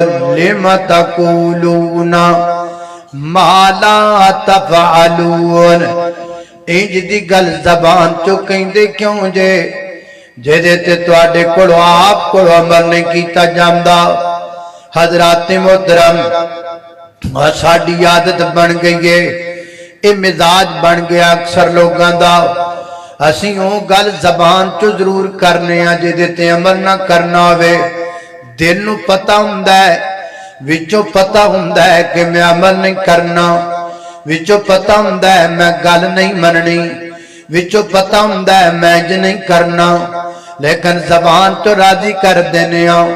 لم تقولون ما لا تفعلون انج دی گل زبان چو کہندے کیوں جے جے تے تواڈے کولو آپ کولو عمل نہیں کیتا جاندا۔ حضرات محترم ساڈی عادت بن گئی ہے، اے مزاج بن گیا اکثر لوگاں دا، اسی او گل زبان چو ضرور کرنے ہاں جے تے عمل نہ کرنا ہوئے، دل نو پتہ ہوندا ہے، وچوں پتہ ہوندا ہے کہ میں عمل نہیں کرنا، وچوں پتہ ہوندا ہے میں گل نہیں مننی، وچوں پتہ ہوندا ہے میں اج نہیں کرنا، لیکن زبان تو راضی کر دینے ہاں،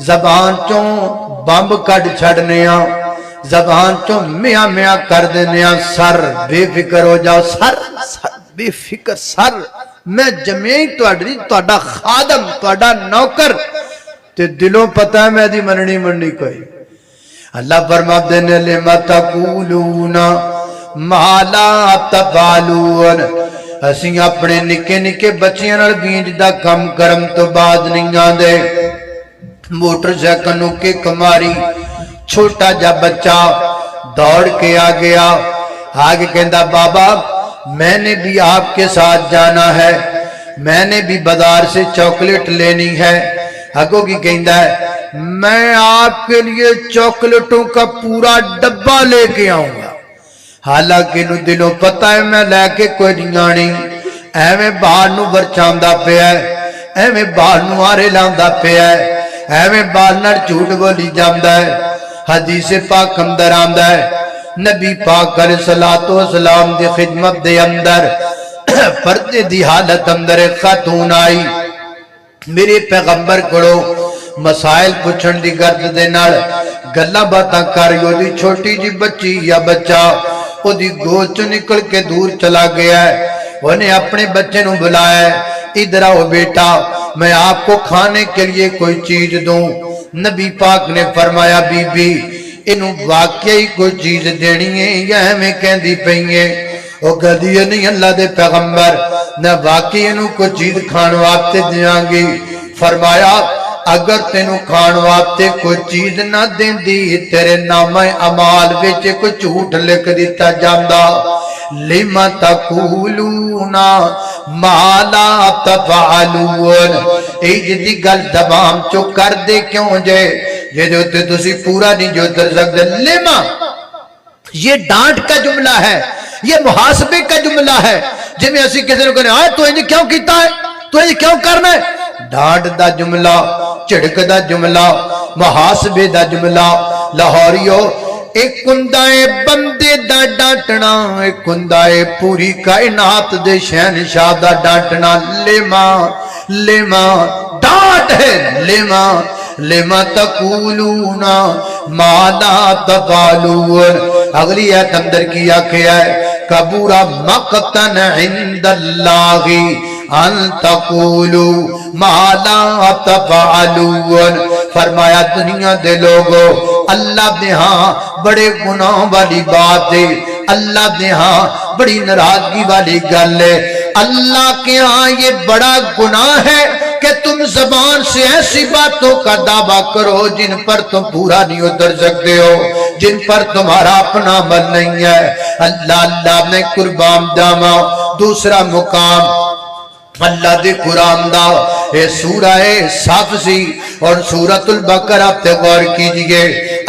زبان چوں بمب کڈ چھڑنے ہاں، زبان چوں میاں میاں کر دینے ہاں۔ سر بے فکر ہو جاؤ، سر بے فکر، سر میں جمیعی تواڈا خادم، تواڈا نوکر، تے دلوں پتہ ہے میں دی مننی کوئی۔ اللہ فرماتے ہیں لما تقولون ما لا تفعلون، اسی اپنے نکے نکے بچیاں نال بیج دا کم کرم تو بعد نہیں آندے۔ موٹر سائیکل نو کک ماری، چھوٹا جا بچہ دوڑ کے آ گیا، آگے کہندا بابا میں نے بھی آپ کے ساتھ جانا ہے، میں نے بھی بازار سے چاکلیٹ لینی ہے۔ اگو کی کہندا ہے میں آپ کے لیے چاکلیٹوں کا پورا ڈبہ لے کے آؤں گا، حالانکہ نو دلوں پتہ ہے میں لے کے کوئی نہیں آنی، ایویں باہر نو ورچاندا پیا ہے، ایویں باہر نو آرے لاندا پیا ہے، ایویں باہر نال جھوٹ بولی جاندا ہے۔ حدیث پاک اندر آندا ہے نبی پاک علیہ الصلوۃ والسلام دی خدمت دے اندر پردے دی حالت اندر ایک خاتون آئی، میرے پیغمبر کولو مسائل پوچھن دی گرد دے نال گلاں باتاں کر رہی، او دی چھوٹی جی بچی یا بچہ او دی گود چوں نکل کے دور چلا گیا ہے، انہیں اپنے بچے نو بلایا ہے، ادھر آؤ بیٹا میں آپ کو کھانے کے لیے کوئی چیز دوں۔ نبی پاک نے فرمایا بی بی انہوں واقعی کوئی چیز دینی ہے یا ہمیں کہندی پئی ہے؟ وہ کہدی ہے نہیں اللہ دے پیغمبر نہ واقعی انہوں کوئی چیز کھان واسطے دیاں گی۔ فرمایا اگر تینوں کھان واسطے کوئی چیز نہ دیندی تیرے نامہ اعمال وچ کوئی جھوٹ لکھ دتا جاندا۔ لما تقولون ما لا تفعلون، اے جدی گل زبان چو کر دے کیوں جے تے تسی پورا نہیں جو در سکتے۔ لما یہ ڈانٹ کا جملہ ہے، یہ محاسبے کا جملہ ہے، جی میں اسی کسی نے کہنے آئے تو انہیں کیوں کیتا ہے، تو انہیں کیوں کرنا ہے؟ ڈانٹ دا جملہ، چڑک دا جملہ، محاسبے دا جملہ۔ لاہوریو ایک ہوندا ہے بندے دا ڈانٹنا، ایک ہوندا ہے پوری کائنات دے شہنشاہ دا ڈانٹنا۔ لما ڈانٹ ہے، لما تقولون ما لا تفعلون۔ اگلی ایت اندر کی آکھیا ہے کبورا مقتن عند اللہ ان تقولوا ما لا تفعلون۔ فرمایا دنیا دے لوگو اللہ دے ہاں بڑے گناہ والی بات ہے، اللہ دے ہاں بڑی ناراضگی والی گل ہے، اللہ کے ہاں یہ بڑا گناہ ہے کہ تم زبان سے ایسی باتوں کا دعویٰ کرو جن پر تم پورا نہیں اتر سکتے ہو، جن پر تمہارا اپنا عمل نہیں ہے۔ اللہ میں قربان جاواں۔ دوسرا مقام اللہ دے قرآن دا اے سورہ صف سی اور سورۃ البقرہ تے غور کیجئے،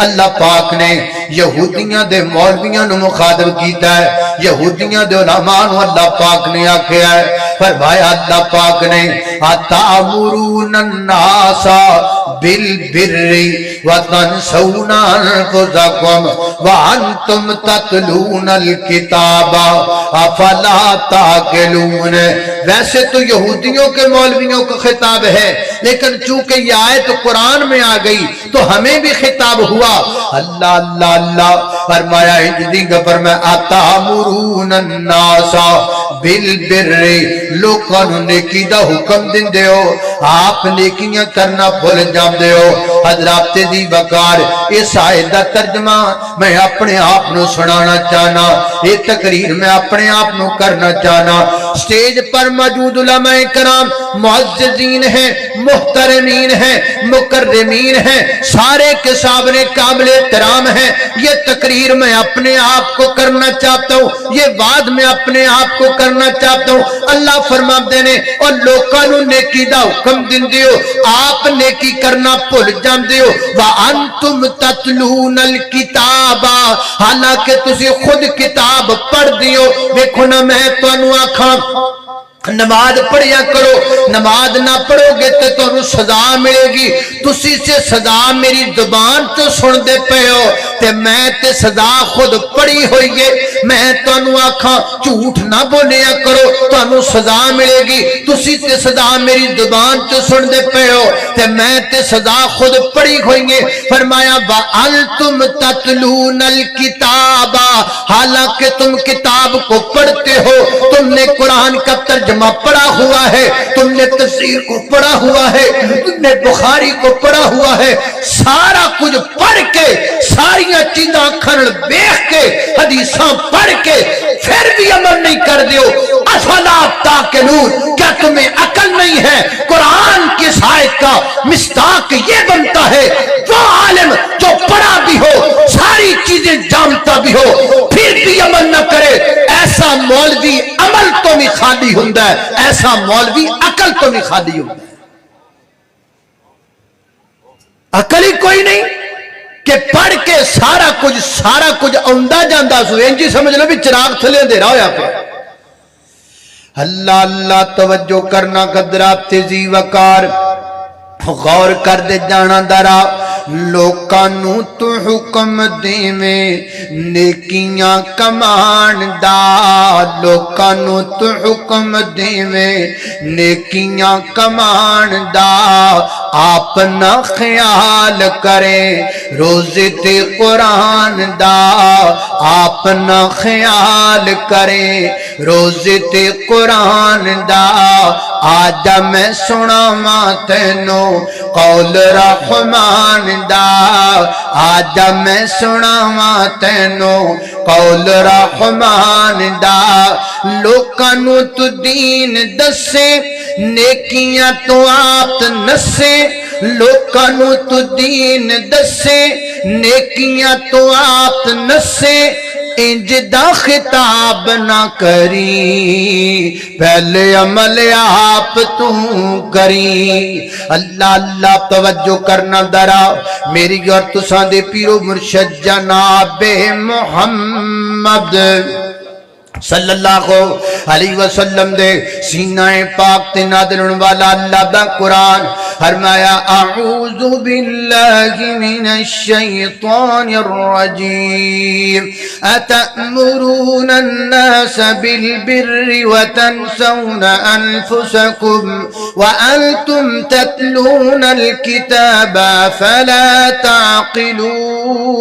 اللہ پاک نے یہودیاں دے مولویاں نو مخاطب کیتا ہے، یہودیاں دے علماء نو اللہ پاک نے آکھیا ہے، فرمایا اللہ پاک نے اتامرون الناس بالبر وتنسون انفسکم وانتم تتلون الکتاب افلا تعقلون۔ ویسے تو یہودیوں کے مولویوں کا خطاب ہے، لیکن چونکہ یہ آیت قرآن میں آ گئی تو ہمیں بھی خطاب ہوا۔ اللہ اللہ اللہ فرمایا فرمایا اتامرون الناس بالبر لوکاں نو نیکی دا حکم دیندے ہو آپ نیکیاں کرنا بھول جاندے ہو حضرات دی وقار اس آیت دا ترجمہ میں اپنے آپ نو سنانا چاہنا یہ تقریر میں اپنے آپ نو کرنا چاہنا سٹیج پر موجود علماء کرام معززین ہیں محترمین ہیں مکرمین ہیں سارے کے سامنے قابل احترام ہیں یہ تقریر میں اپنے آپ کو کرنا چاہتا ہوں یہ وعد میں اپنے آپ کو کرنا چاہتا ہوں اللہ فرماتے ہیں اور لوکاں نو نیکی دا حکم دیندے ہو آپ نیکی کرنا بھول جاندے ہو وَأَنْتُمْ تَتْلُونَ الْكِتَابَ حالانکہ تسی خود کتاب پڑھ دیو دیکھو نا میں تو انو آکھاں نماز پڑھیا کرو نماز نہ پڑھو گے تو سزا ملے گی تسی سے سزا میری زبان تو سن دے پے ہو تے میں تے سزا خود پڑھی ہوئی ہے میں تو انو آکھاں جھوٹ نہ بولیا کرو تو انو سزا ملے گی تسی تے سزا میری زبان تو سن دے پے ہو تے میں تے سزا خود پڑھی ہوئی ہے فرمایا وَأَنْتُمْ تَتْلُونَ الْكِتَابَ حالانکہ تم کتاب کو پڑھتے ہو تم نے قرآن کا ترجمہ پڑھا ہوا ہے تم نے تفسیر کو پڑھا ہوا ہے تم نے بخاری کو پڑھا ہوا ہے سارا کچھ پڑھ کے ساری چیزاں کھرل بیخ کے حدیثاں پڑھ کے پھر بھی عمل نہیں کر دیو افلا تاقلون کیا تمہیں عقل نہیں ہے قرآن کی آیت کا مصداق یہ بنتا ہے وہ عالم جو پڑھا بھی ہو ساری چیزیں جانتا بھی ہو پھر بھی عمل نہ کرے ایسا مولوی عمل تو بھی خالی ہوندہ ہے ایسا مولوی عقل تو بھی خالی ہوندہ ہے عقل ہی کوئی نہیں کہ پڑھ کے سارا کچھ اوندہ جاندہ سو انجی سمجھ لو بھی چراغ تھلے دے رہا ہو یہاں پہ اللہ اللہ توجہ کرنا قدرات تیزی وقار غور کر دے جانا درا لوکانو تو حکم دیویں نیکیاں کمان دا لوکانو تو حکم دیویں نیکیاں کمان دا آپ نہ خیال کرے روزے تے قرآن دا آپ نہ خیال کرے روزے تے قرآن دا آجا میں سنا ماتنو قول رحمان دا آجا میں سنا ماتنو قول رحمان دا لوکانو تو دین دسے نیکیاں تو آپ نسے لوکانو تو دین دسے نیکیاں تو آپ نسے انج دا خطاب نہ کری پہلے عمل آپ تو کری اللہ اللہ توجہ کرنا درا میری اور تساں دے پیرو مرشد جناب محمد صلی اللہ علیہ وسلم دے سینہ پاک تے نازل والا اللہ دا قرآن فرمایا اعوذ باللہ من الشیطان الرجیم اتأمرون الناس بالبر وتنسون انفسکم وانتم تتلون الكتاب فلا تعقلون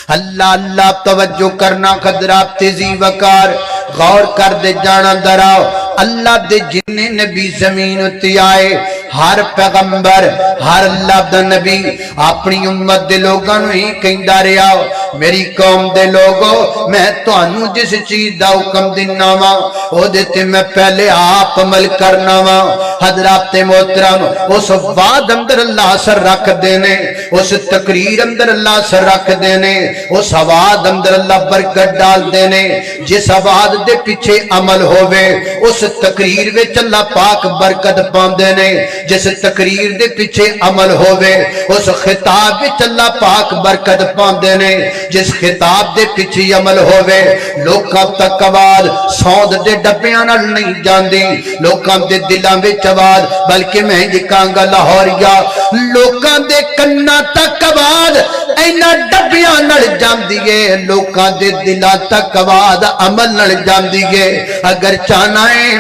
اللہ اللہ توجہ کرنا قدرات تیزی وقار غور کر دے جانا دراؤ اللہ دے جن نبی زمین اتی آئے ہر پیغمبر ہر اللہ دا نبی اپنی امت دے لوگاں ہی کہندا رہیا میری قوم دے لوگو میں تانوں جس چیز دا حکم دینا وا او دے تے میں پہلے آپ عمل کرنا وا حضرات محترم اس وعد اندر اللہ اثر رکھ دینے اس تقریر اندر اللہ اثر رکھ دینے اس وعد اندر اللہ برکت ڈال دینے جس وعد دے پیچھے عمل ہووے اس تقریر وچ اللہ پاک برکت پاندے نے جس تقریر دے پیچھے عمل ہووے اس خطاب وچ اللہ پاک برکت پاندے نے جس خطاب دے پیچھے عمل ہووے لوکاں تک آواز سوند دے ڈبیاں نال نہیں جاندی لوکاں دے دلاں وچ آواز بلکہ میں کہاں گا لاہوریا لوکاں دے کناں تک آواز اینا ڈبیاں نال جاندی ہے لوکاں دے دلاں تک آواز عمل نال جاندی ہے اگر چاہنا ہے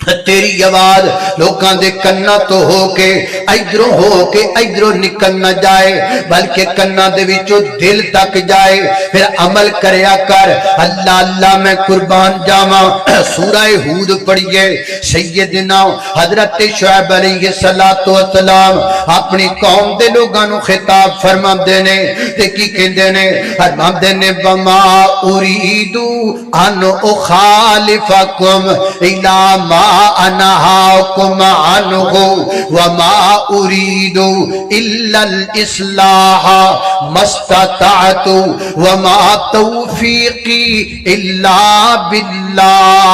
تیری آواز لوکاں دے کنا تو ہو کے ادھروں نکل نہ جائے بلکہ کنا دے وچوں دل تک جائے پھر عمل کریا کر اللہ اللہ میں قربان جاواں سورہ ہود پڑھیے سیدنا حضرت شعیب علیہ السلام اپنی قوم دے لوگاں نو خطاب فرماندے نے تے کی کہندے نے فرماندے نے وما اريد ان اخالفکم الا ما انہاکم عنہ وما اريد الا الاصلاح ما استطعت وما توفیقی الا باللہ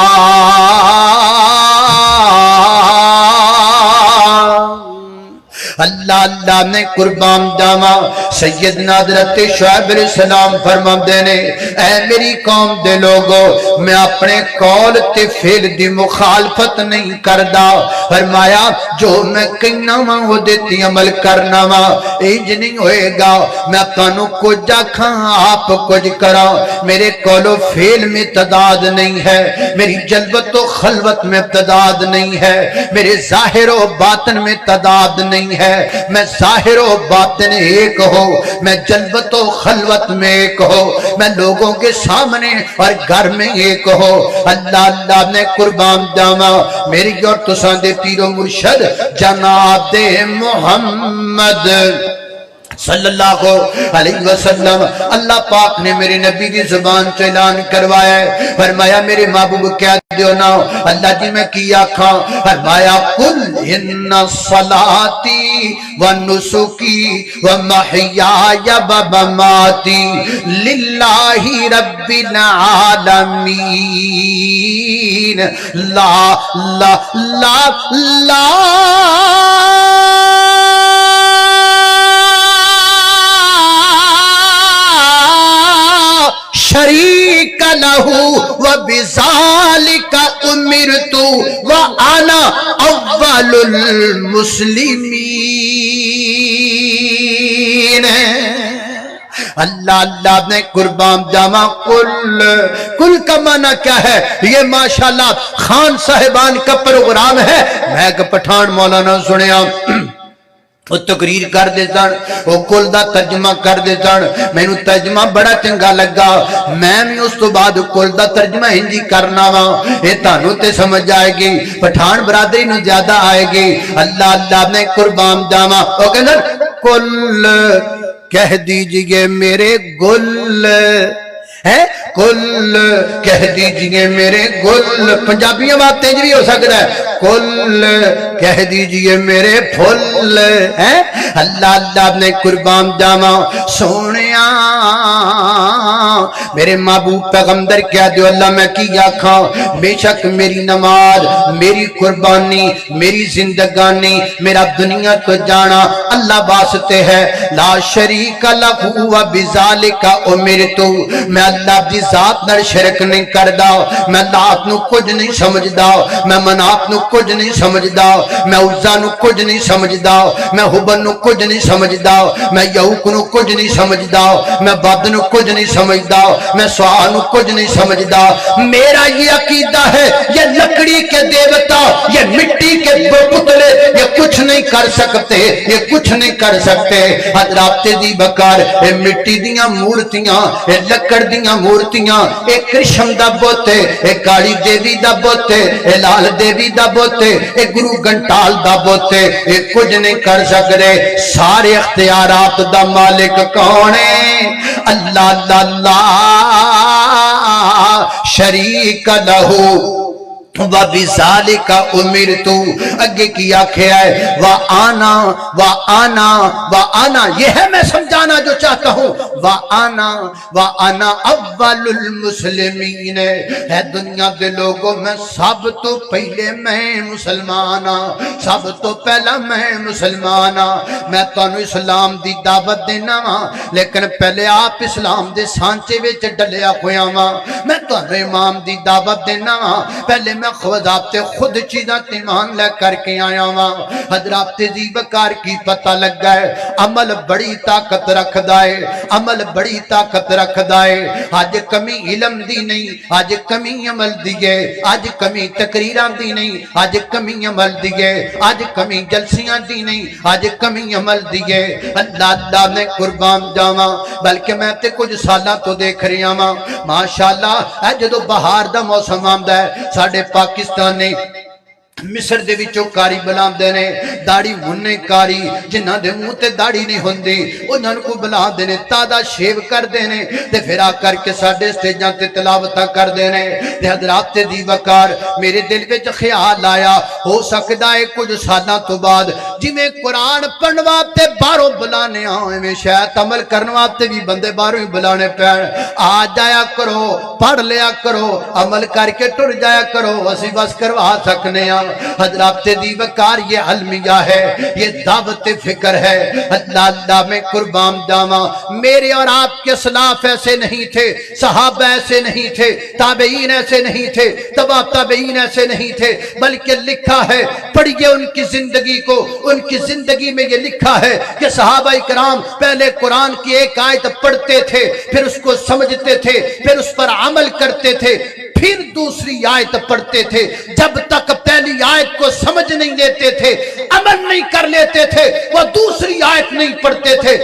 اللہ اللہ نے قربان جاواں سیدنا حضرت شعیب علیہ السلام فرماندے نے اے میری قوم دے لوگو میں اپنے قول تے فعل دی مخالفت نہیں کردا فرمایا جو میں کہنا وا او دے عمل کرنا وا انج نہیں ہوئے گا میں تانوں کچھ آکھاں آپ کچھ کراں میرے قول و فعل میں تضاد نہیں ہے میری جلوت و خلوت میں تضاد نہیں ہے میرے ظاہر و باطن میں تضاد نہیں ہے میں ظاہر و باطن ایک ہو میں جلوت و خلوت میں ایک ہو میں لوگوں کے سامنے اور گھر میں ایک ہو اللہ اللہ نے قربان جاواں میری اور تساں دے پیر و مرشد جناب محمد صلی اللہ علیہ وسلم اللہ پاک نے میرے نبی کی زبان سے اعلان کروایا ہے فرمایا میرے محبوب کیا دیو نا اللہ جی میں کیا کھاں فرمایا قل ان صلاتی و نسکی و محیای و مماتی للہ رب العالمین لا لا لا لا شریک لہو وبذالک امرت وانا اول المسلمین اللہ اللہ نے قربان جاواں کل کا معنی کیا ہے یہ ماشاءاللہ خان صاحبان کا پروگرام ہے میں ایک پٹھان مولانا سنیا وہ تقریر کر دے سن وہ کل دا ترجمہ کر دے سن مینوں ترجمہ بڑا چنگا لگا میں بھی اس تو بعد کل دا ترجمہ ہندی کرنا وا اے تانوں تے سمجھ آئے گی پٹھان برادری نو زیادہ آئے گی اللہ اللہ نے قربان جاواں او کہندے کل کہہ دیجئے میرے گل ہے کل کہہ دیجئے میرے گل پنجابیاں باتیں بھی ہو سکتا ہے کل کہہ دیجئے میرے پھول ہے اللہ اللہ نے قربان جاواں سونیا میرے محبوب پیغمبر کیا دیو اللہ میں کی آکھاں بے شک میری نماز میری قربانی میری زندگانی میرا دنیا تو جانا اللہ واسطے ہے لا شریک لہو وبذالک امرت میں اللہ دی ذات نال شرک نہیں کردا میں لات نو کچھ نہیں سمجھدا میں منات نو کچھ نہیں سمجھدا میں عزا نو کچھ نہیں سمجھدا میں حبل نو کچھ نہیں سمجھدا میں یعوق نو کچھ نہیں سمجھدا میں بد نو کچھ نہیں سمجھدا میں سوا نو کچھ نہیں سمجھدا میرا یہ عقیدہ ہے یہ لکڑی کے دیوتا یہ مٹی کے پتلے یہ کچھ نہیں کر سکتے یہ کچھ نہیں کر سکتے حضرات دی بکار اے مٹی دیاں مورتیاں اے لکڑ دیاں مورتیاں اے کرشن دا بوتے اے کالی دیوی دا بوتے اے لال دیوی دا بوتے اے گرو گھنٹال دا بوتے اے کچھ نہیں کر سکتے سارے اختیارات دا مالک کون ہے اللہ اللہ شریک لہو وَبِذَالِكَ أُمِرْتُ اگے کی آکھیا ہے وَآنَا یہ ہے میں سمجھانا جو چاہتا ہوں وَآنَا اول المسلمین ہے دنیا دے لوگوں میں سب تو پہلے میں مسلمانا سب تو پہلا میں مسلمانا میں تانوں اسلام دی دعوت دینا ہاں لیکن پہلے آپ اسلام دے سانچے وچ ڈلیا ہویا ہاں میں تانوں امام دی دعوت دینا ہاں پہلے میں ضابطے خود چیزاں ایمان لے کر کے آیا ہاں حضرات ذی وقار کی پتہ لگ گئے عمل بڑی طاقت رکھدا ہے عمل بڑی طاقت رکھدا ہے اج کمی علم دی نہیں اج کمی عمل دی ہے اج کمی تقریراں دی نہیں اج کمی عمل دی ہے اج کمی جلسیاں دی نہیں اج کمی عمل دی ہے اللہ میں قربان جاواں بلکہ میں تے کچھ سالاں تو دیکھ رہا ہاں ماشاءاللہ اے جدوں بہار دا موسم آندا ہے ساڈے پاکستان نے مصر دے وچوں کاری بلاندے نے داڑھی مننے کاری جنہاں دے منہ تے داڑھی نہیں ہوندی انہاں کو بلاندے نے تازہ شیو کردے نے تے پھر آ کر کے ساڈے سٹیجاں تے تلاوتاں کردے نے تے حضرات ذی وقار میرے دل وچ خیال آیا ہو سکدا ہے کچھ سالاں تو بعد جویں قرآن پڑھن واسطے باہروں بلانے ایویں شاید عمل کرن واسطے بھی بندے باہروں ہی بلانے پین آ جایا کرو پڑھ لیا کرو عمل کر کے ٹر جایا کرو اسی بس کروا سکنے ہاں حضرات ذی وقار یہ علمیہ ہے یہ دعوت فکر ہے اللہ میں قربان جاواں میرے اور آپ کے اسلاف ایسے نہیں تھے صحابہ ایسے نہیں تھے تابعین ایسے نہیں تھے تبع تابعین ایسے نہیں تھے بلکہ لکھا ہے پڑھیے ان کی زندگی کو ان کی زندگی میں یہ لکھا ہے کہ صحابہ کرام پہلے قرآن کی ایک آیت پڑھتے تھے پھر اس کو سمجھتے تھے پھر اس پر عمل کرتے تھے پھر دوسری آیت پڑھتے تھے جب تک پہلی آیت کو سمجھ نہیں لیتے تھے عمل نہیں کر لیتے تھے وہ دوسری آیت نہیں پڑھتے تھے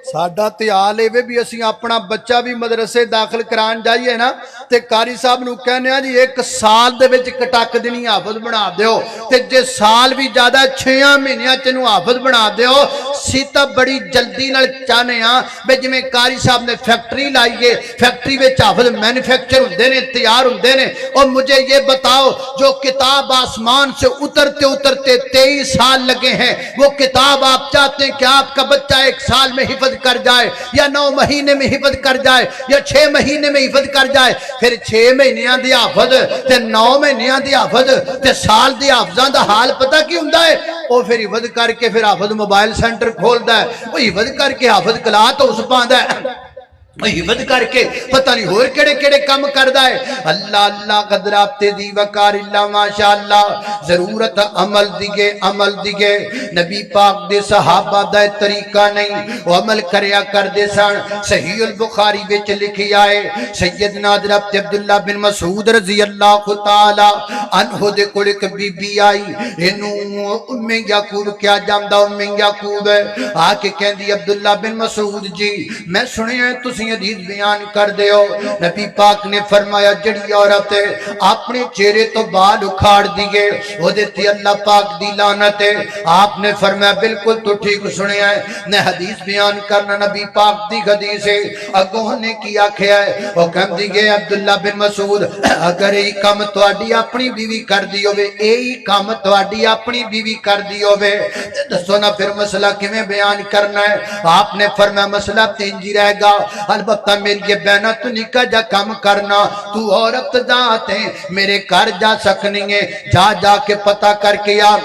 ساڈا تے حال اے بھی اسی اپنا بچہ بھی مدرسے داخل کران جائیے نا تے قاری صاحب نو کہنے جی ایک سال دے وچ کٹک دینی حافظ بنا دیو تے جے سال بھی زیادہ 6 مہینیاں تینو حافظ بنا دیو سیتا بڑی جلدی نال چاہنے ہاں بے جویں قاری صاحب نے فیکٹری لائیے فیکٹری وچ حافظ مینوفیکچر ہوندے نے تیار ہوندے نے اور مجھے یہ بتاؤ جو کتاب آسمان سے اترتے اترتے 23 سال لگے ہیں وہ کتاب آپ چاہتے ہیں کہ آپ کا بچہ 1 سال میں حفظ کر جائے یا 9 مہینے میں حفظ کر جائے یا 6 مہینے میں حفظ کر جائے پھر 6 مہینیاں دی حافظ تے 9 مہینیاں دی حافظ تے سال دی حافظاں دا حال پتہ کی ہوندا ہے او پھر حفظ کر کے پھر حافظ موبائل سینٹر کھولدا ہے وہ حفظ کر کے حافظ کلا تو اس پاندا ہے حفظ کر کے پتہ نہیں اور کیڑے کیڑے کام کردا ہے اللہ قدرات ذی وقار اللہ ماشاءاللہ ضرورت عمل دیگے نبی پاک دے صحابہ دا طریقہ نہیں وہ عمل کریا کر دے سن صحیح البخاری وچ لکھیا ہے سیدنا حضرت عبداللہ بن مسعود رضی اللہ تعالی عنہ دے کول ایک بی بی آئی اینو ام یعقوب کیا جاندا ام یعقوب آ کے کہندی عبداللہ بن مسعود جی میں سنیا تسی حدیث بیان کر دیو نبی پاک نے فرمایا جڑی عورت اپنے چہرے تو بال اکھاڑ دیئے وہ دیتی اللہ پاک دی لعنت ہے آپ نے فرمایا بالکل تو ٹھیک سنیا ہے نے حدیث بیان کرنا نبی پاک دی حدیث ہے اگوں نے کیا کھیا ہے وہ کہم دیئے عبداللہ بن مسعود اگر ای کام تواڈی اپنی بیوی کر دیو وے ای کام تواڈی اپنی بیوی کر دیو وے دسو نا پھر مسئلہ کیویں بیان کرنا ہے آپ نے فرمایا مسئلہ تینجی رہے گا البتہ میری یہ بہنہ تو نکاح جا کام کرنا تو عورت ذات ہے میرے گھر جا سکنی ہے جا کے پتہ کر کے یار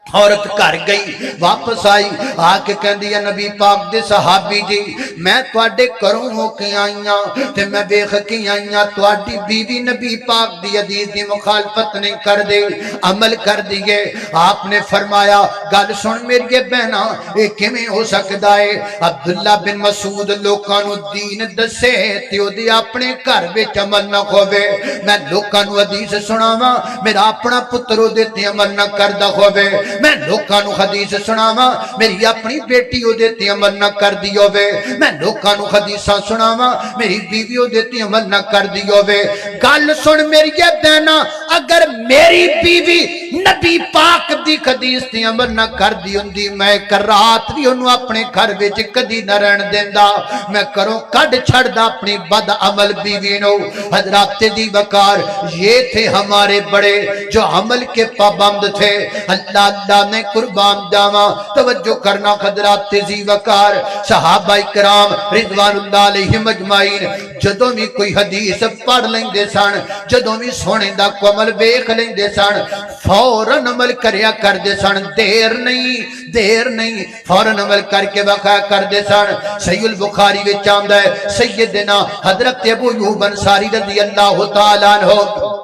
عورت گھر گئی واپس آئی آکے کہندی ہے نبی پاک دے صحابی جی میں تواڈے گھروں ہو کے آئیاں تے میں ویکھ کے آئیاں تواڈی بیوی نبی پاک دی حدیث دی مخالفت نہیں کر دے عمل کر دیے آپ نے فرمایا گل سن میری بہنا اے کیویں ہو سکدا ہے عبداللہ بن مسعود لوکاں نو دین دسے تے او دی اپنے گھر وچ عمل نہ ہووے میں لوکاں نو حدیث سناواں میرا اپنا پتر او دے تے عمل نہ کردا ہووے میں لوکاں نو حدیث سناواں میری اپنی بیٹی او دے تے عمل نہ کر دی ہووے میں لوکاں نو حدیثاں سناواں میری بیوی او دے تے عمل نہ کر دی ہووے گل سن میری بہنا اگر میری بیوی نبی پاک دی حدیث تے عمل نہ کر دی ہوندی میں کرات بھی اونوں اپنے گھر وچ کدی نہ رہن دیندا میں کروں کڈ چھڑدا اپنی بد عمل بیوی نو حضرات ذی وقار یہ تھے ہمارے بڑے جو عمل کے پابند تھے اللہ نے قربان جاواں توجہ کرنا حضرات ذی وقار صحابہ کرام رضوان اللہ علیہم اجمعین جدوں بھی کوئی حدیث پڑھ لیندے سن جدوں بھی سونے دا کو عمل ویکھ لیندے سن فوراً عمل کریا کردے سن دیر نہیں فوراً عمل کر کے واقعہ کردے سن صحیح البخاری وچ آندا ہے سیدنا حضرت ابو ایوب انصاری رضی اللہ تعالی عنہ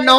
9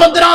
15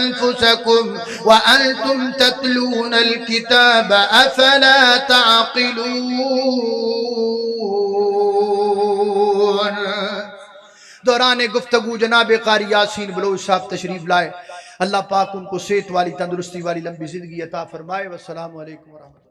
أنفسكم وأنتم تتلون الكتاب أفلا تعقلون۔ دوران گفتگو جناب قاری یاسین بلوچ صاحب تشریف لائے، اللہ پاک ان کو صحت والی تندرستی والی لمبی زندگی عطا فرمائے۔ والسلام علیکم ورحمۃ اللہ۔